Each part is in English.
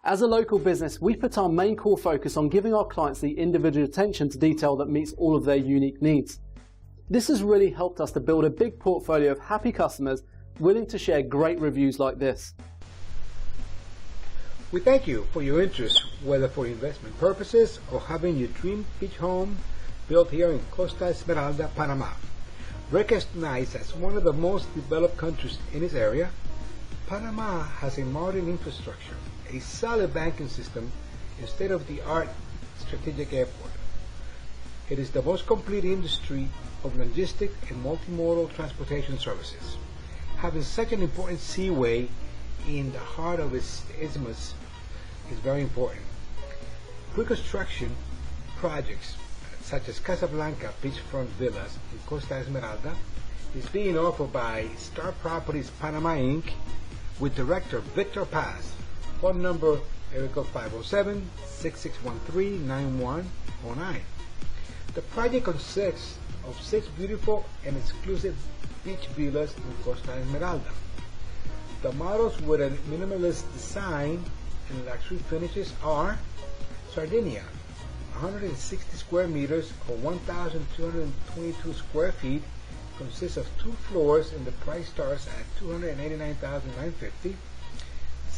As a local business, we put our main core focus on giving our clients the individual attention to detail that meets all of their unique needs. This has really helped us to build a big portfolio of happy customers willing to share great reviews like this. We thank you for your interest, whether for investment purposes or having your dream beach home built here in Costa Esmeralda, Panama. Recognized as one of the most developed countries in its area, Panama has a modern infrastructure, a solid banking system, and state-of-the-art strategic airport. It is the most complete industry of logistic and multimodal transportation services. Having such an important seaway in the heart of its isthmus is very important. Pre-construction projects such as Casablanca Beachfront Villas in Costa Esmeralda is being offered by Star Properties Panama Inc. with Director Victor Paz. Phone number area code 507-6613-9109. The project consists of 6 beautiful and exclusive beach villas in Costa Esmeralda. The models with a minimalist design and luxury finishes are Sardinia, 160 square meters or 1,222 square feet, consists of 2 floors and the price starts at $289,950. The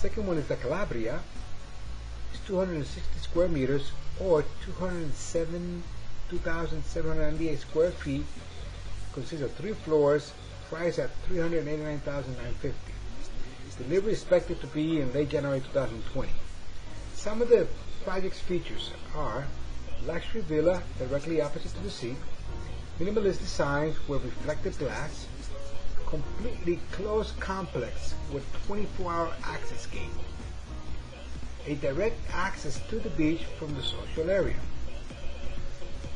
second one is the Calabria. It's 260 square meters or 2,798 square feet, consists of 3 floors, price at $389,950. Delivery is expected to be in late January 2020. Some of the project's features are luxury villa directly opposite to the sea, minimalist designs with reflective glass, completely closed complex with 24-hour access gate, a direct access to the beach from the social area.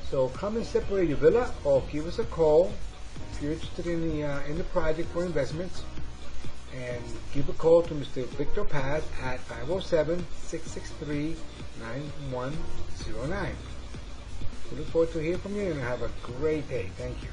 So come and separate your villa or give us a call if you're interested in the project for investments, and give a call to Mr. Victor Paz at 507-663-9109. We look forward to hearing from you and have a great day. Thank you.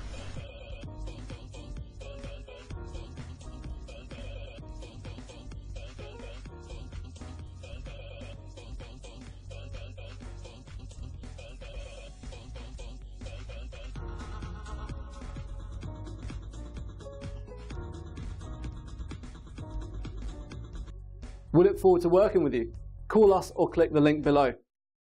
We look forward to working with you. Call us or click the link below.